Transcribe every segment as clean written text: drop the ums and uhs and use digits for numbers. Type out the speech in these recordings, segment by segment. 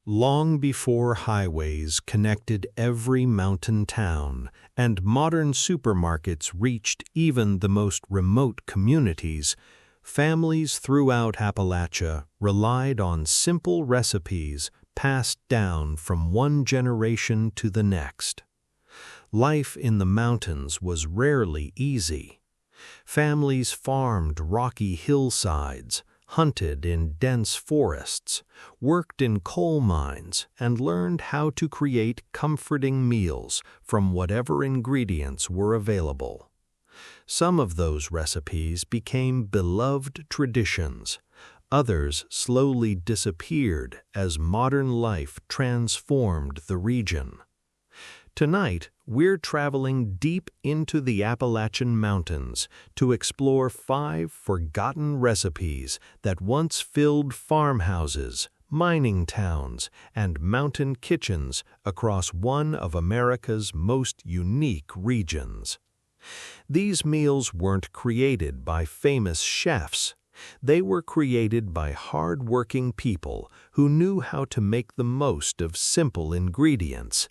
Long before highways connected every mountain town and modern supermarkets reached even the most remote communities, families throughout Appalachia relied on simple recipes passed down from one generation to the next. Life in the mountains was rarely easy. Families farmed rocky hillsides, hunted in dense forests, worked in coal mines, and learned how to create comforting meals from whatever ingredients were available. Some of those recipes became beloved traditions. Others slowly disappeared as modern life transformed the region. Tonight, we're traveling deep into the Appalachian Mountains to explore 5 forgotten recipes that once filled farmhouses, mining towns, and mountain kitchens across one of America's most unique regions. These meals weren't created by famous chefs. They were created by hardworking people who knew how to make the most of simple ingredients,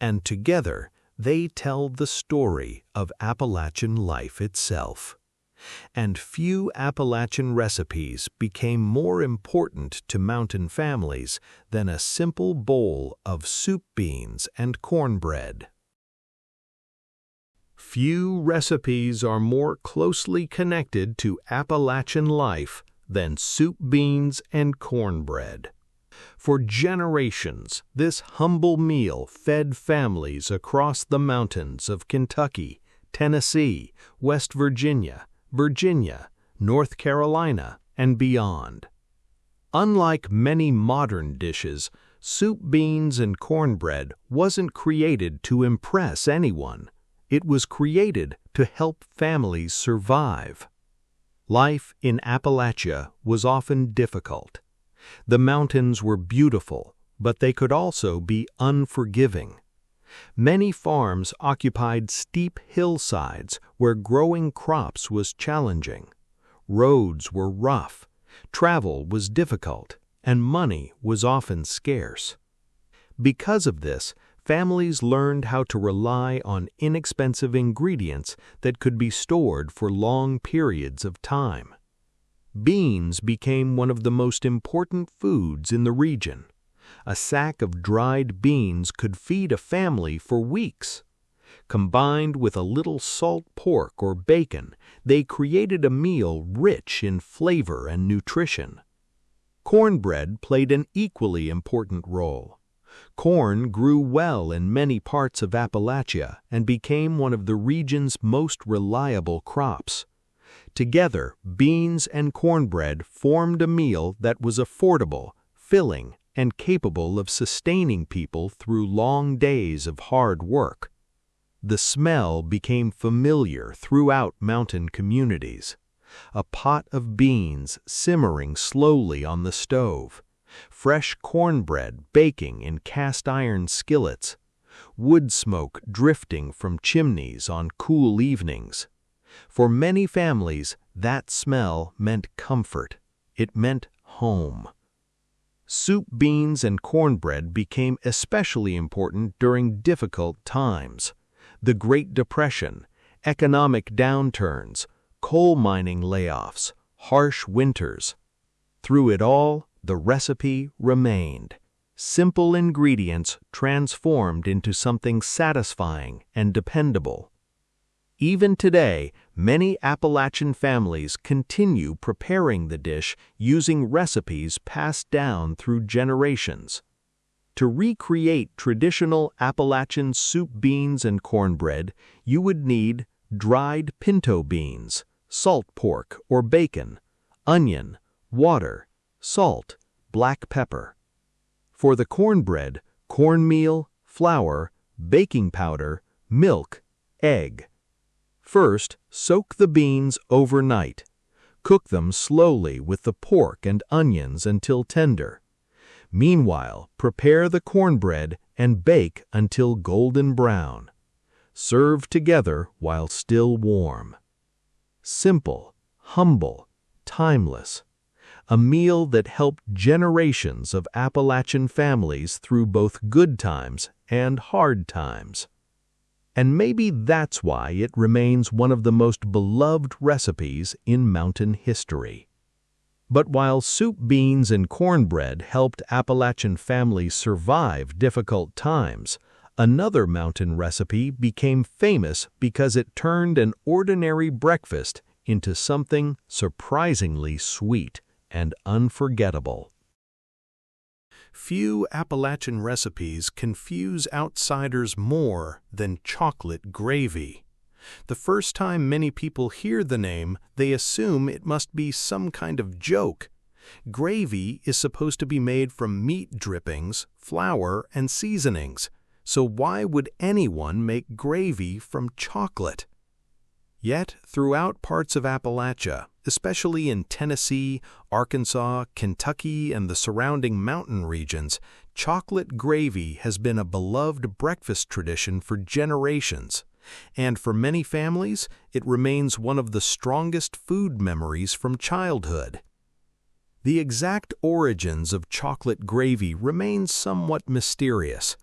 and together they tell the story of Appalachian life itself. And few Appalachian recipes became more important to mountain families than a simple bowl of soup beans and cornbread. Few recipes are more closely connected to Appalachian life than soup beans and cornbread. For generations, this humble meal fed families across the mountains of Kentucky, Tennessee, West Virginia, North Carolina, and beyond. Unlike many modern dishes, soup beans and cornbread wasn't created to impress anyone. It was created to help families survive. Life in Appalachia was often difficult. The mountains were beautiful, but they could also be unforgiving. Many farms occupied steep hillsides where growing crops was challenging. Roads were rough, travel was difficult, and money was often scarce. Because of this, families learned how to rely on inexpensive ingredients that could be stored for long periods of time. Beans became one of the most important foods in the region. A sack of dried beans could feed a family for weeks. Combined with a little salt pork or bacon, they created a meal rich in flavor and nutrition. Cornbread played an equally important role. Corn grew well in many parts of Appalachia and became one of the region's most reliable crops. Together, beans and cornbread formed a meal that was affordable, filling, and capable of sustaining people through long days of hard work. The smell became familiar throughout mountain communities. A pot of beans simmering slowly on the stove, fresh cornbread baking in cast-iron skillets, wood smoke drifting from chimneys on cool evenings. For many families, that smell meant comfort. It meant home. Soup beans and cornbread became especially important during difficult times. The Great Depression, economic downturns, coal mining layoffs, harsh winters. Through it all, the recipe remained. Simple ingredients transformed into something satisfying and dependable. Even today, many Appalachian families continue preparing the dish using recipes passed down through generations. To recreate traditional Appalachian soup beans and cornbread, you would need dried pinto beans, salt pork or bacon, onion, water, salt, black pepper. For the cornbread, cornmeal, flour, baking powder, milk, egg. First, soak the beans overnight. Cook them slowly with the pork and onions until tender. Meanwhile, prepare the cornbread and bake until golden brown. Serve together while still warm. Simple, humble, timeless. a meal that helped generations of Appalachian families through both good times and hard times. And maybe that's why it remains one of the most beloved recipes in mountain history. But while soup beans and cornbread helped Appalachian families survive difficult times, another mountain recipe became famous because it turned an ordinary breakfast into something surprisingly sweet and unforgettable. Few Appalachian recipes confuse outsiders more than chocolate gravy. The first time many people hear the name, they assume it must be some kind of joke. Gravy is supposed to be made from meat drippings, flour, and seasonings, so why would anyone make gravy from chocolate? Yet, throughout parts of Appalachia, especially in Tennessee, Arkansas, Kentucky, and the surrounding mountain regions, chocolate gravy has been a beloved breakfast tradition for generations. And for many families, it remains one of the strongest food memories from childhood. The exact origins of chocolate gravy remain somewhat mysterious.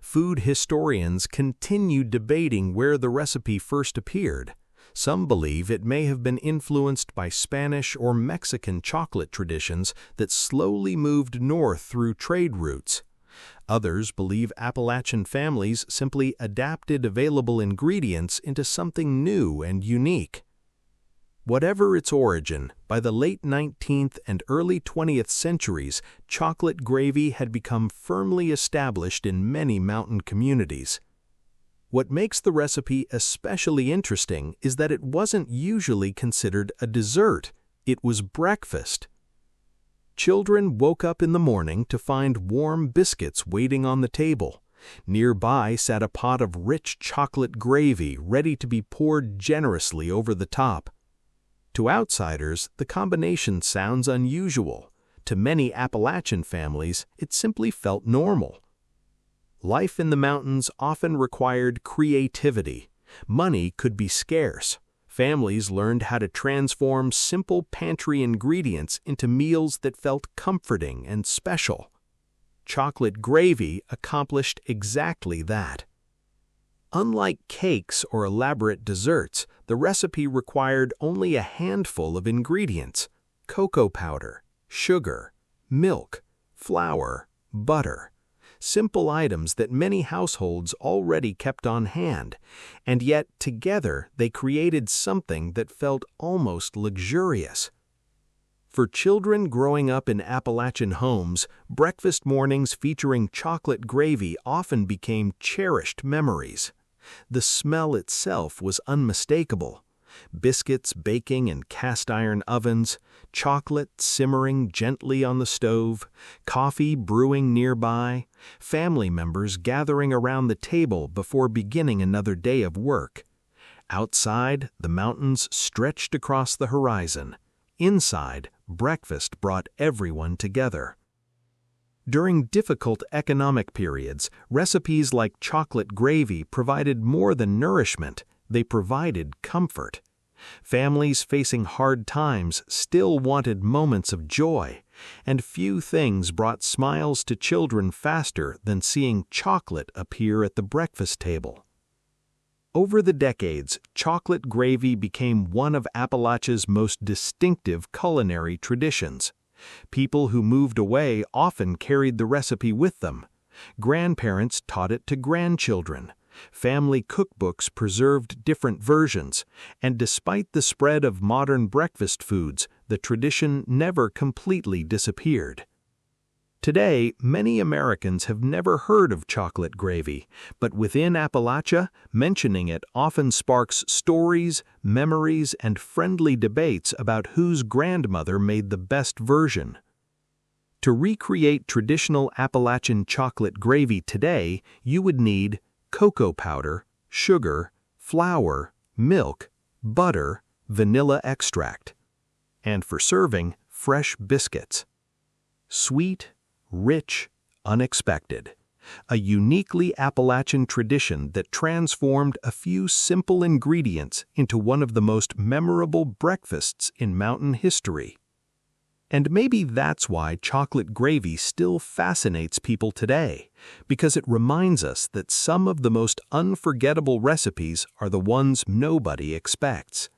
Food historians continue debating where the recipe first appeared. Some believe it may have been influenced by Spanish or Mexican chocolate traditions that slowly moved north through trade routes. Others believe Appalachian families simply adapted available ingredients into something new and unique. Whatever its origin, by the late 19th and early 20th centuries, chocolate gravy had become firmly established in many mountain communities. What makes the recipe especially interesting is that it wasn't usually considered a dessert, it was breakfast. Children woke up in the morning to find warm biscuits waiting on the table. Nearby sat a pot of rich chocolate gravy ready to be poured generously over the top. To outsiders, the combination sounds unusual. To many Appalachian families, it simply felt normal. Life in the mountains often required creativity. Money could be scarce. Families learned how to transform simple pantry ingredients into meals that felt comforting and special. Chocolate gravy accomplished exactly that. Unlike cakes or elaborate desserts, the recipe required only a handful of ingredients: cocoa powder, sugar, milk, flour, butter. Simple items that many households already kept on hand, and yet together they created something that felt almost luxurious. For children growing up in Appalachian homes, breakfast mornings featuring chocolate gravy often became cherished memories. The smell itself was unmistakable. Biscuits baking in cast-iron ovens, chocolate simmering gently on the stove, coffee brewing nearby, family members gathering around the table before beginning another day of work. Outside, the mountains stretched across the horizon. Inside, breakfast brought everyone together. During difficult economic periods, recipes like chocolate gravy provided more than nourishment. They provided comfort. Families facing hard times still wanted moments of joy, and few things brought smiles to children faster than seeing chocolate appear at the breakfast table. Over the decades, chocolate gravy became one of Appalachia's most distinctive culinary traditions. People who moved away often carried the recipe with them. Grandparents taught it to grandchildren. Family cookbooks preserved different versions, and despite the spread of modern breakfast foods, the tradition never completely disappeared. Today, many Americans have never heard of chocolate gravy, but within Appalachia, mentioning it often sparks stories, memories, and friendly debates about whose grandmother made the best version. To recreate traditional Appalachian chocolate gravy today, you would need cocoa powder, sugar, flour, milk, butter, vanilla extract. And for serving, fresh biscuits. Sweet, rich, unexpected. A uniquely Appalachian tradition that transformed a few simple ingredients into one of the most memorable breakfasts in mountain history. And maybe that's why chocolate gravy still fascinates people today, because it reminds us that some of the most unforgettable recipes are the ones nobody expects.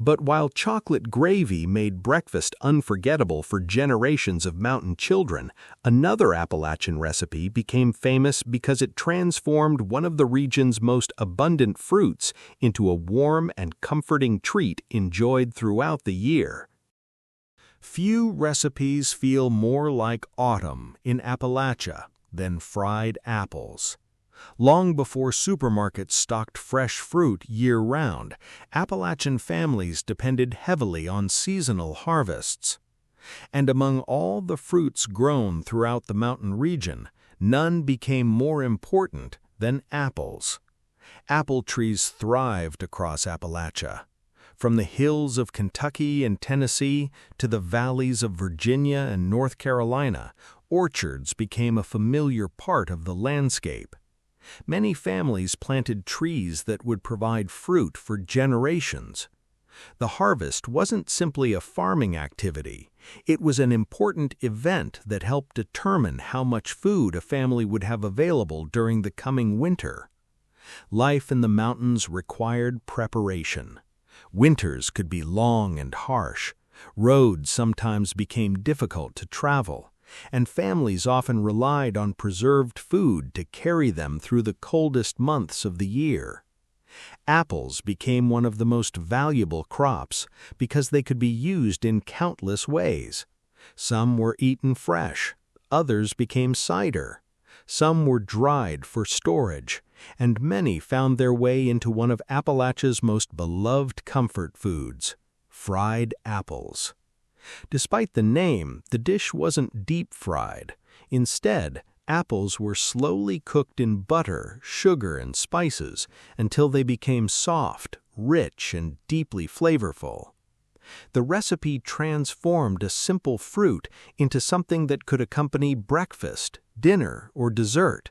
But while chocolate gravy made breakfast unforgettable for generations of mountain children, another Appalachian recipe became famous because it transformed one of the region's most abundant fruits into a warm and comforting treat enjoyed throughout the year. Few recipes feel more like autumn in Appalachia than fried apples. Long before supermarkets stocked fresh fruit year-round, Appalachian families depended heavily on seasonal harvests. And among all the fruits grown throughout the mountain region, none became more important than apples. Apple trees thrived across Appalachia. From the hills of Kentucky and Tennessee to the valleys of Virginia and North Carolina, orchards became a familiar part of the landscape. Many families planted trees that would provide fruit for generations. The harvest wasn't simply a farming activity. It was an important event that helped determine how much food a family would have available during the coming winter. Life in the mountains required preparation. Winters could be long and harsh. Roads sometimes became difficult to travel, and families often relied on preserved food to carry them through the coldest months of the year. Apples became one of the most valuable crops because they could be used in countless ways. Some were eaten fresh, others became cider. Some were dried for storage, and many found their way into one of Appalachia's most beloved comfort foods, fried apples. Despite the name, the dish wasn't deep-fried. Instead, apples were slowly cooked in butter, sugar, and spices until they became soft, rich, and deeply flavorful. The recipe transformed a simple fruit into something that could accompany breakfast, dinner, or dessert.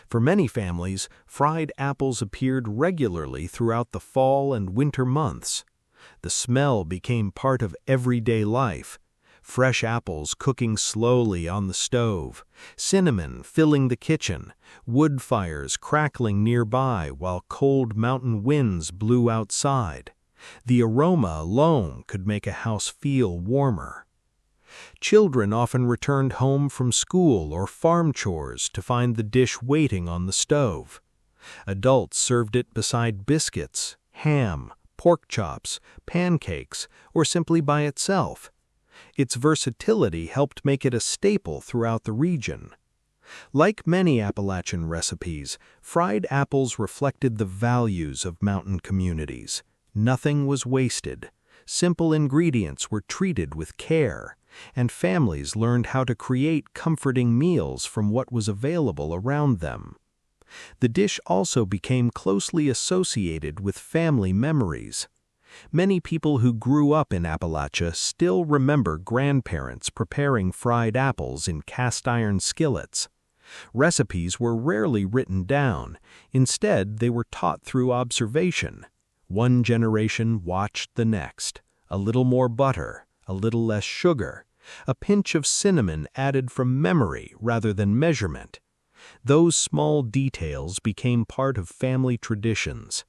For many families, fried apples appeared regularly throughout the fall and winter months. The smell became part of everyday life. Fresh apples cooking slowly on the stove, cinnamon filling the kitchen, wood fires crackling nearby while cold mountain winds blew outside. The aroma alone could make a house feel warmer. Children often returned home from school or farm chores to find the dish waiting on the stove. Adults served it beside biscuits, ham, pork chops, pancakes, or simply by itself. Its versatility helped make it a staple throughout the region. Like many Appalachian recipes, fried apples reflected the values of mountain communities. Nothing was wasted. Simple ingredients were treated with care, and families learned how to create comforting meals from what was available around them. The dish also became closely associated with family memories. Many people who grew up in Appalachia still remember grandparents preparing fried apples in cast-iron skillets. Recipes were rarely written down. Instead, they were taught through observation. One generation watched the next. A little more butter, a little less sugar, a pinch of cinnamon added from memory rather than measurement. Those small details became part of family traditions.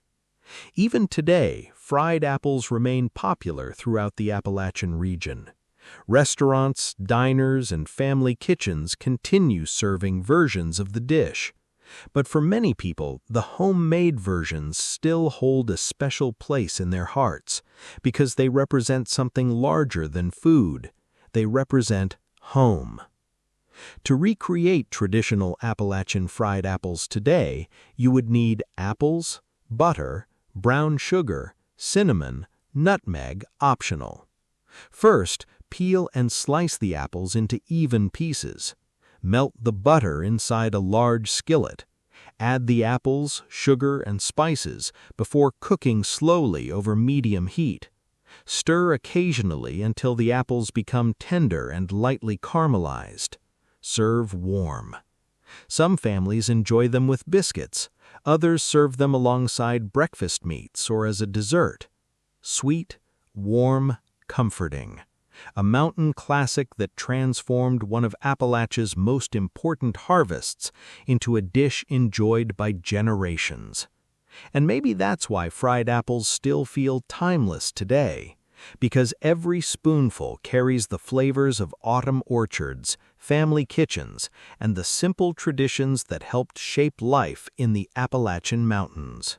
Even today, fried apples remain popular throughout the Appalachian region. Restaurants, diners, and family kitchens continue serving versions of the dish. But for many people, the homemade versions still hold a special place in their hearts because they represent something larger than food. They represent home. To recreate traditional Appalachian fried apples today, you would need apples, butter, brown sugar, cinnamon, nutmeg, optional. First, peel and slice the apples into even pieces. Melt the butter inside a large skillet. Add the apples, sugar, and spices before cooking slowly over medium heat. Stir occasionally until the apples become tender and lightly caramelized. Serve warm. Some families enjoy them with biscuits. Others serve them alongside breakfast meats or as a dessert. Sweet, warm, comforting. a mountain classic that transformed one of Appalachia's most important harvests into a dish enjoyed by generations. And maybe that's why fried apples still feel timeless today, because every spoonful carries the flavors of autumn orchards, family kitchens, and the simple traditions that helped shape life in the Appalachian Mountains.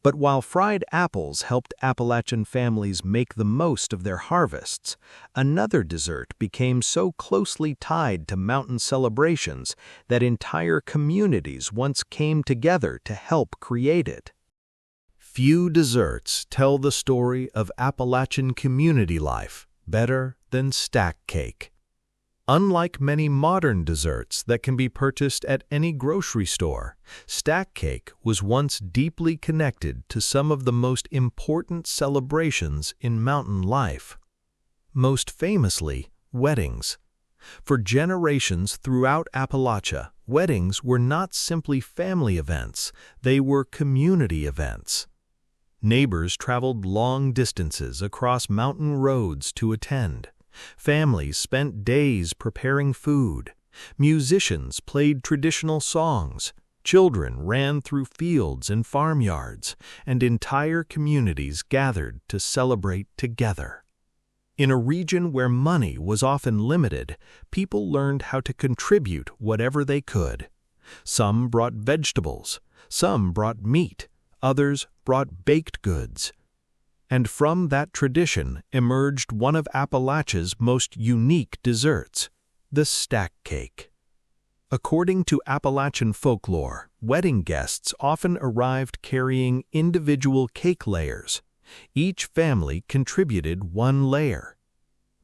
But while fried apples helped Appalachian families make the most of their harvests, another dessert became so closely tied to mountain celebrations that entire communities once came together to help create it. Few desserts tell the story of Appalachian community life better than stack cake. Unlike many modern desserts that can be purchased at any grocery store, stack cake was once deeply connected to some of the most important celebrations in mountain life. Most famously, weddings. For generations throughout Appalachia, weddings were not simply family events, they were community events. Neighbors traveled long distances across mountain roads to attend. Families spent days preparing food. Musicians played traditional songs. Children ran through fields and farmyards, and entire communities gathered to celebrate together. In a region where money was often limited, people learned how to contribute whatever they could. Some brought vegetables, some brought meat, others brought baked goods. And from that tradition emerged one of Appalachia's most unique desserts, the stack cake. According to Appalachian folklore, wedding guests often arrived carrying individual cake layers. Each family contributed one layer.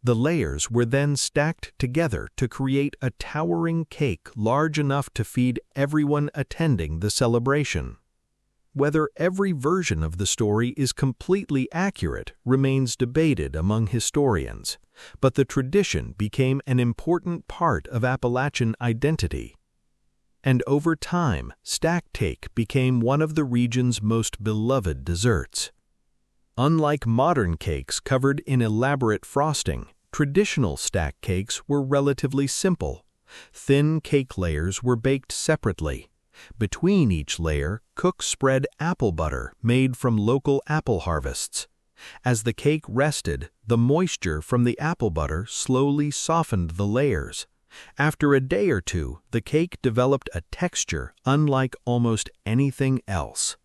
The layers were then stacked together to create a towering cake large enough to feed everyone attending the celebration. Whether every version of the story is completely accurate remains debated among historians, but the tradition became an important part of Appalachian identity. And over time, stack cake became one of the region's most beloved desserts. Unlike modern cakes covered in elaborate frosting, traditional stack cakes were relatively simple. Thin cake layers were baked separately. Between each layer, cooks spread apple butter made from local apple harvests. As the cake rested, the moisture from the apple butter slowly softened the layers. After a day or two, the cake developed a texture unlike almost anything else: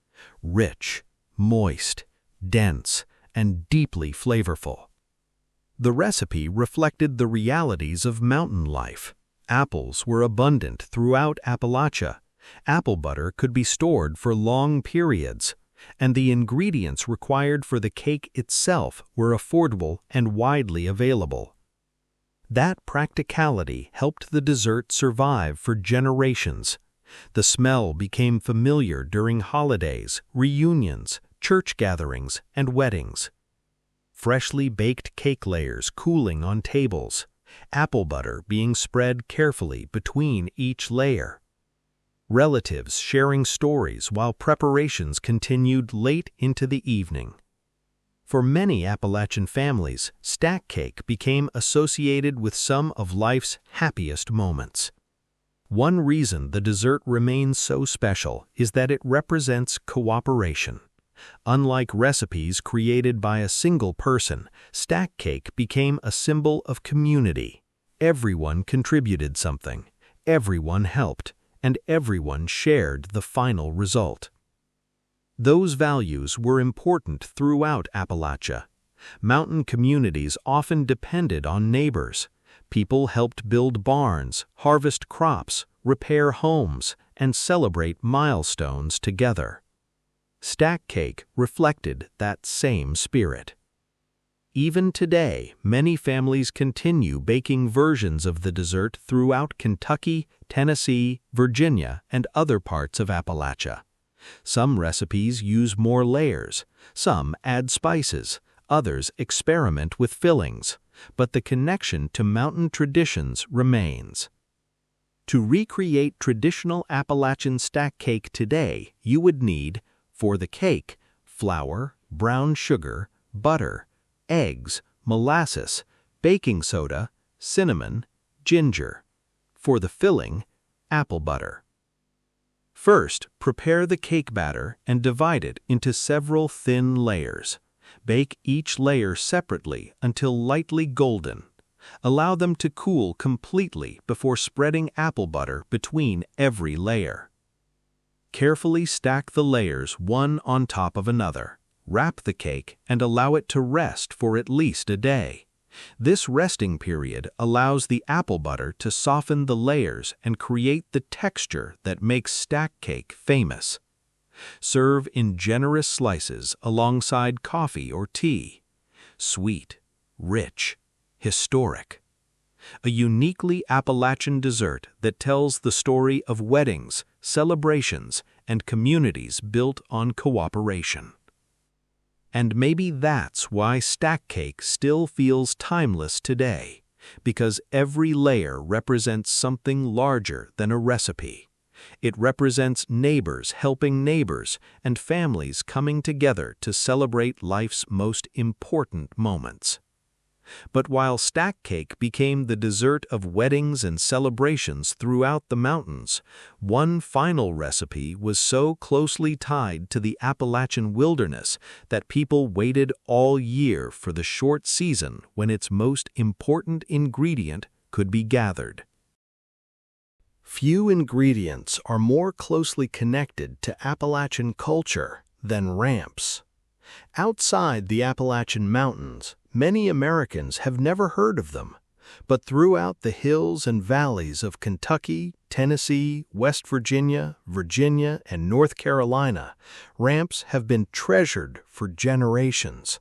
rich, moist, dense, and deeply flavorful. The recipe reflected the realities of mountain life. Apples were abundant throughout Appalachia. Apple butter could be stored for long periods, and the ingredients required for the cake itself were affordable and widely available. That practicality helped the dessert survive for generations. The smell became familiar during holidays, reunions, church gatherings, and weddings. Freshly baked cake layers cooling on tables, apple butter being spread carefully between each layer. Relatives sharing stories while preparations continued late into the evening. For many Appalachian families, stack cake became associated with some of life's happiest moments. One reason the dessert remains so special is that it represents cooperation. Unlike recipes created by a single person, stack cake became a symbol of community. Everyone contributed something, everyone helped, and everyone shared the final result. Those values were important throughout Appalachia. Mountain communities often depended on neighbors. People helped build barns, harvest crops, repair homes, and celebrate milestones together. Stack cake reflected that same spirit. Even today, many families continue baking versions of the dessert throughout Kentucky, Tennessee, Virginia, and other parts of Appalachia. Some recipes use more layers, some add spices, others experiment with fillings, but the connection to mountain traditions remains. To recreate traditional Appalachian stack cake today, you would need, for the cake, flour, brown sugar, butter, eggs, molasses, baking soda, cinnamon, ginger. For the filling, apple butter. First, prepare the cake batter and divide it into several thin layers. Bake each layer separately until lightly golden. Allow them to cool completely before spreading apple butter between every layer. Carefully stack the layers one on top of another. Wrap the cake and allow it to rest for at least a day. This resting period allows the apple butter to soften the layers and create the texture that makes stack cake famous. Serve in generous slices alongside coffee or tea. Sweet, rich, historic. A uniquely Appalachian dessert that tells the story of weddings, celebrations, and communities built on cooperation. And maybe that's why stack cake still feels timeless today, because every layer represents something larger than a recipe. It represents neighbors helping neighbors and families coming together to celebrate life's most important moments. But while stack cake became the dessert of weddings and celebrations throughout the mountains, one final recipe was so closely tied to the Appalachian wilderness that people waited all year for the short season when its most important ingredient could be gathered. Few ingredients are more closely connected to Appalachian culture than ramps. Outside the Appalachian Mountains, many Americans have never heard of them, but throughout the hills and valleys of Kentucky, Tennessee, West Virginia, and North Carolina, ramps have been treasured for generations.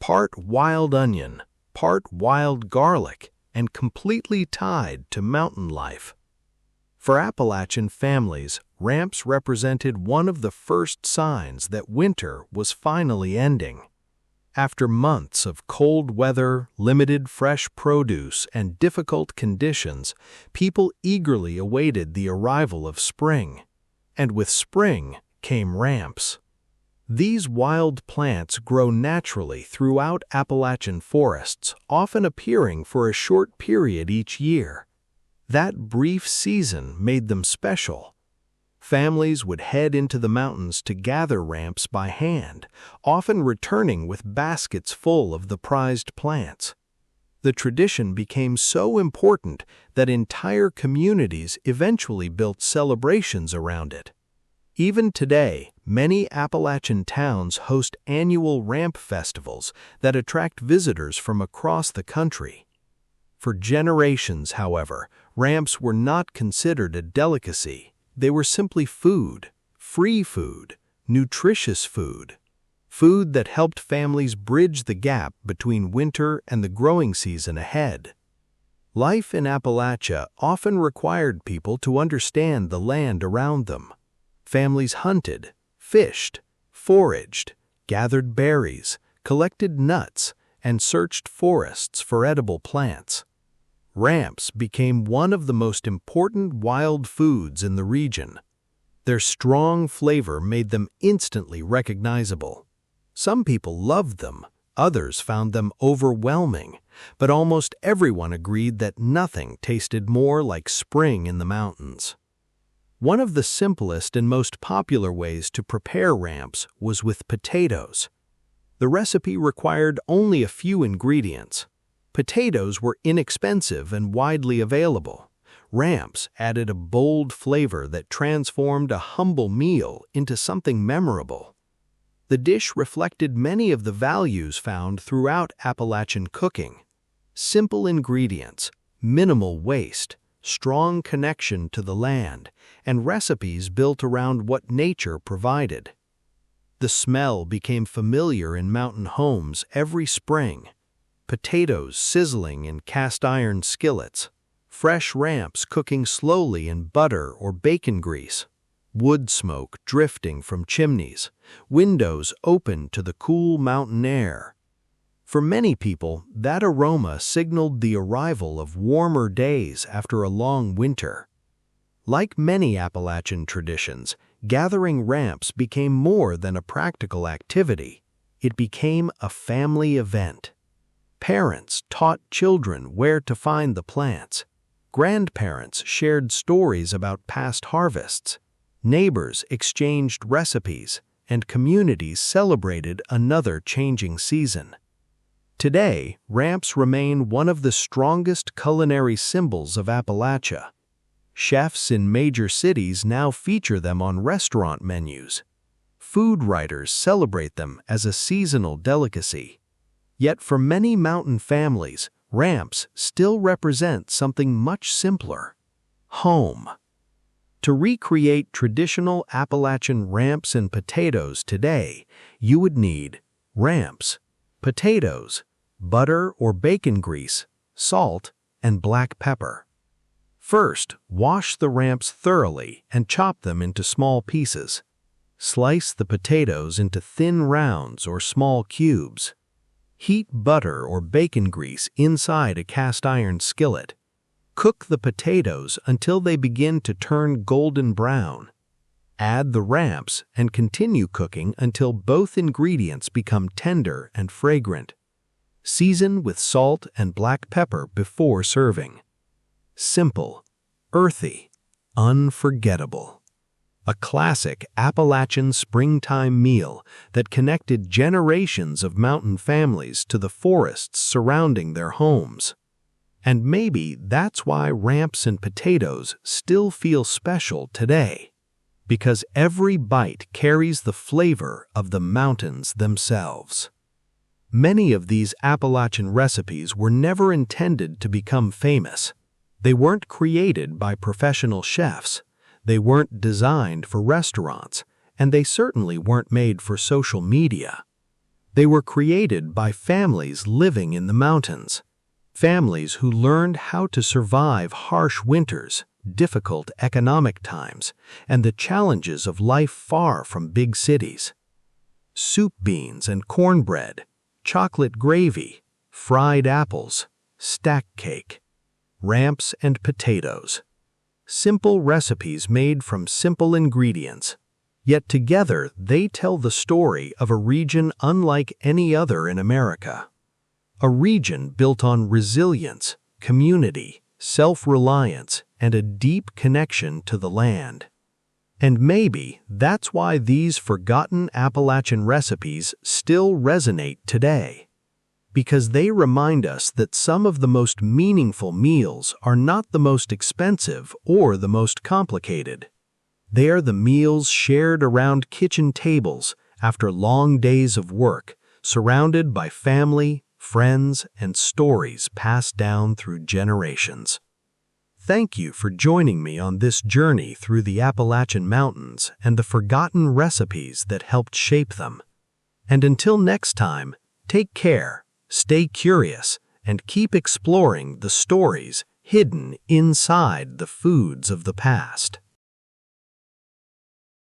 Part wild onion, part wild garlic, and completely tied to mountain life. For Appalachian families, ramps represented one of the first signs that winter was finally ending. After months of cold weather, limited fresh produce, and difficult conditions, people eagerly awaited the arrival of spring. And with spring came ramps. These wild plants grow naturally throughout Appalachian forests, often appearing for a short period each year. That brief season made them special. Families would head into the mountains to gather ramps by hand, often returning with baskets full of the prized plants. The tradition became so important that entire communities eventually built celebrations around it. Even today, many Appalachian towns host annual ramp festivals that attract visitors from across the country. For generations, however, ramps were not considered a delicacy. They were simply food, free food, nutritious food. Food that helped families bridge the gap between winter and the growing season ahead. Life in Appalachia often required people to understand the land around them. Families hunted, fished, foraged, gathered berries, collected nuts, and searched forests for edible plants. Ramps became one of the most important wild foods in the region. Their strong flavor made them instantly recognizable. Some people loved them, others found them overwhelming, but almost everyone agreed that nothing tasted more like spring in the mountains. One of the simplest and most popular ways to prepare ramps was with potatoes. The recipe required only a few ingredients. Potatoes were inexpensive and widely available. Ramps added a bold flavor that transformed a humble meal into something memorable. The dish reflected many of the values found throughout Appalachian cooking. Simple ingredients, minimal waste, strong connection to the land, and recipes built around what nature provided. The smell became familiar in mountain homes every spring. Potatoes sizzling in cast-iron skillets, fresh ramps cooking slowly in butter or bacon grease, wood smoke drifting from chimneys, windows open to the cool mountain air. For many people, that aroma signaled the arrival of warmer days after a long winter. Like many Appalachian traditions, gathering ramps became more than a practical activity. It became a family event. Parents taught children where to find the plants. Grandparents shared stories about past harvests. Neighbors exchanged recipes, and communities celebrated another changing season. Today, ramps remain one of the strongest culinary symbols of Appalachia. Chefs in major cities now feature them on restaurant menus. Food writers celebrate them as a seasonal delicacy. Yet for many mountain families, ramps still represent something much simpler: home. To recreate traditional Appalachian ramps and potatoes today, you would need ramps, potatoes, butter or bacon grease, salt, and black pepper. First, wash the ramps thoroughly and chop them into small pieces. Slice the potatoes into thin rounds or small cubes. Heat butter or bacon grease inside a cast iron skillet. Cook the potatoes until they begin to turn golden brown. Add the ramps and continue cooking until both ingredients become tender and fragrant. Season with salt and black pepper before serving. Simple, earthy, unforgettable. A classic Appalachian springtime meal that connected generations of mountain families to the forests surrounding their homes. And maybe that's why ramps and potatoes still feel special today, because every bite carries the flavor of the mountains themselves. Many of these Appalachian recipes were never intended to become famous. They weren't created by professional chefs, they weren't designed for restaurants, and they certainly weren't made for social media. They were created by families living in the mountains, families who learned how to survive harsh winters, difficult economic times, and the challenges of life far from big cities. Soup beans and cornbread, chocolate gravy, fried apples, stack cake, ramps and potatoes. Simple recipes made from simple ingredients. Yet together they tell the story of a region unlike any other in America. A region built on resilience, community, self-reliance, and a deep connection to the land. And maybe that's why these forgotten Appalachian recipes still resonate today. Because they remind us that some of the most meaningful meals are not the most expensive or the most complicated. They are the meals shared around kitchen tables after long days of work, surrounded by family, friends, and stories passed down through generations. Thank you for joining me on this journey through the Appalachian Mountains and the forgotten recipes that helped shape them. And until next time, take care. Stay curious, and keep exploring the stories hidden inside the foods of the past.